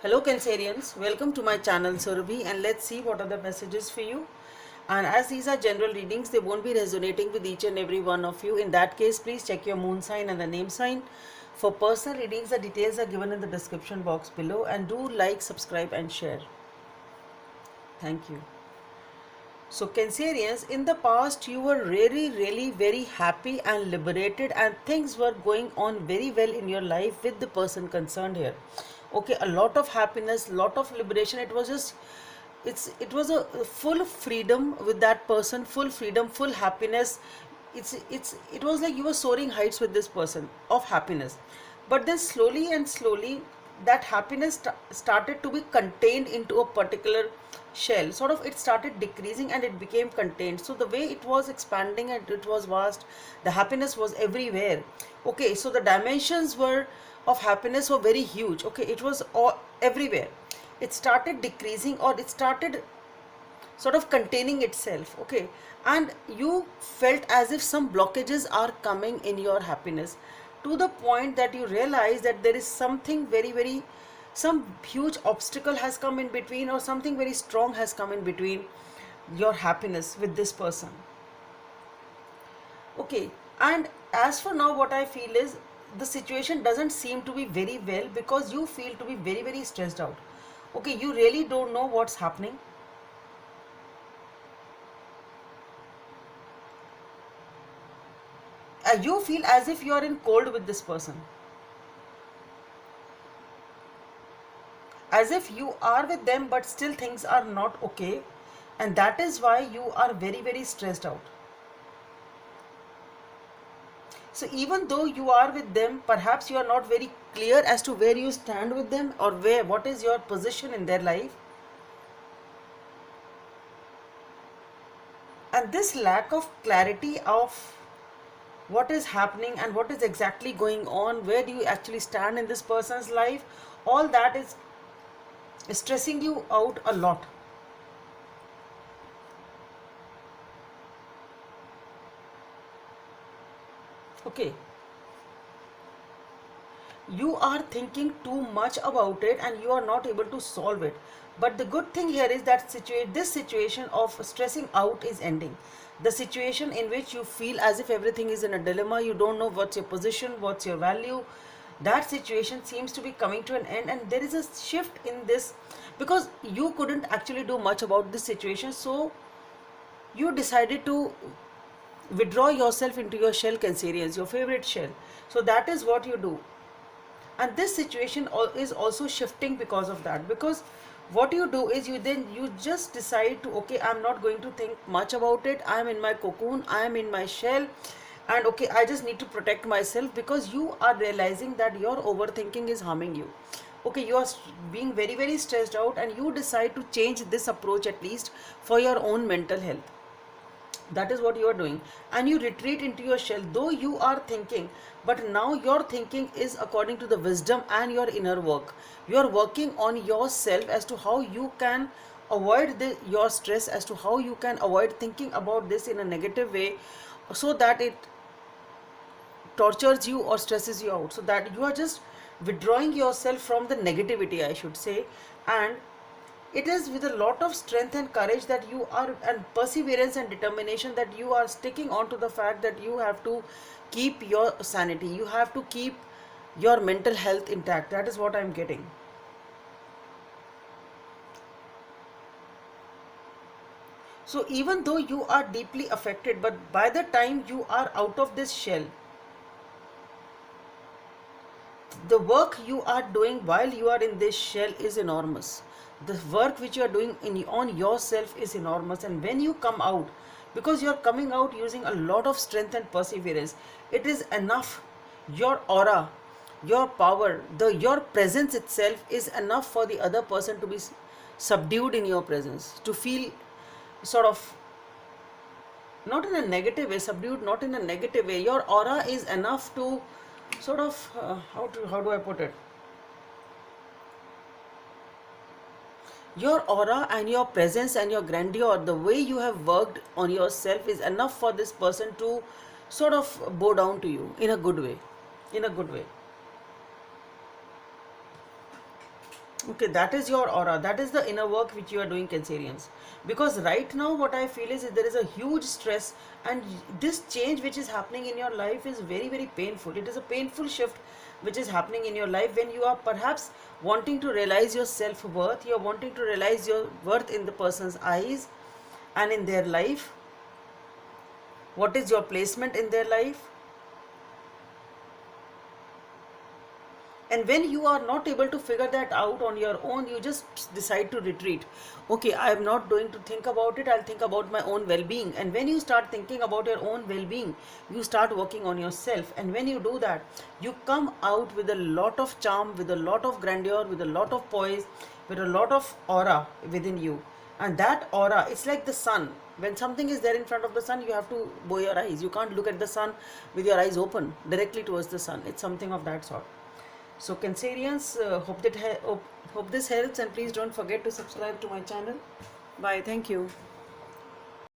Hello Cancerians, welcome to my channel Surabhi, and let's see what are the messages for you. And as these are general readings, they won't be resonating with each and every one of you. In that case, please check your moon sign and the name sign. For personal readings, the details are given in the description box below, and do like, subscribe and share. Thank you. So Cancerians, in the past you were really very happy and liberated, and things were going on very well in your life with the person concerned here. Okay, a lot of happiness, lot of liberation. It was a full freedom with that person, full freedom, full happiness. It was like you were soaring heights with this person of happiness. But then slowly and slowly that happiness started to be contained into a particular shell. Sort of it started decreasing and it became contained. So the way it was expanding and it was vast, the happiness was everywhere. Okay, so the dimensions were of happiness were very huge. Okay, it was all everywhere. It started decreasing, or it started sort of containing itself. Okay, and you felt as if some blockages are coming in your happiness, to the point that you realize that there is something very some huge obstacle has come in between, or something very strong has come in between your happiness with this person. Okay, and as for now, what I feel is the situation doesn't seem to be very well, because you feel to be very stressed out. Okay, you really don't know what's happening. You feel as if you are in cold with this person, as if you are with them but still things are not okay, and that is why you are very stressed out. So even though you are with them, perhaps you are not very clear as to where you stand with them, or what is your position in their life. And this lack of clarity of what is happening and what is exactly going on, where do you actually stand in this person's life, all that is stressing you out a lot. Okay, you are thinking too much about it and you are not able to solve it. But the good thing here is that this situation of stressing out is ending. The situation in which you feel as if everything is in a dilemma, you don't know what's your position, what's your value, that situation seems to be coming to an end, and there is a shift in this, because you couldn't actually do much about this situation. So you decided to withdraw yourself into your shell, Cancerians, your favorite shell. So that is what you do, and this situation is also shifting because of that. Because what you do is you just decide to, okay, I'm not going to think much about it, I'm in my cocoon, I'm in my shell, and okay, I just need to protect myself, because you are realizing that your overthinking is harming you. Okay, you are being very stressed out, and you decide to change this approach, at least for your own mental health. That is what you are doing, and you retreat into your shell, though you are thinking, but now your thinking is according to the wisdom and your inner work. You are working on yourself as to how you can avoid your stress, as to how you can avoid thinking about this in a negative way, so that it tortures you or stresses you out, so that you are just withdrawing yourself from the negativity, I should say. And it is with a lot of strength and courage that you are, and perseverance and determination, that you are sticking on to the fact that you have to keep your sanity, you have to keep your mental health intact. That is what I am getting. So even though you are deeply affected, but by the time you are out of this shell, the work you are doing while you are in this shell is enormous. The work which you are doing on yourself is enormous, and when you come out, because you are coming out using a lot of strength and perseverance, it is enough. Your aura, your power, your presence itself is enough for the other person to be subdued in your presence, to feel sort of, not in a negative way, subdued, not in a negative way. Your aura is enough to sort of, how do I put it? Your aura and your presence and your grandeur, the way you have worked on yourself, is enough for this person to sort of bow down to you in a good way. In a good way. Okay, that is your aura. That is the inner work which you are doing, Cancerians. Because right now, what I feel is there is a huge stress, and this change which is happening in your life is very, very painful. It is a painful shift which is happening in your life when you are perhaps wanting to realize your self worth. You are wanting to realize your worth in the person's eyes and in their life. What is your placement in their life? And when you are not able to figure that out on your own, you just decide to retreat. Okay, I am not going to think about it, I'll think about my own well-being. And when you start thinking about your own well-being, you start working on yourself. And when you do that, you come out with a lot of charm, with a lot of grandeur, with a lot of poise, with a lot of aura within you. And that aura, it's like the sun. When something is there in front of the sun, you have to bow your eyes. You can't look at the sun with your eyes open directly towards the sun. It's something of that sort. So Cancerians, hope this helps, and please don't forget to subscribe to my channel. Bye. Thank you.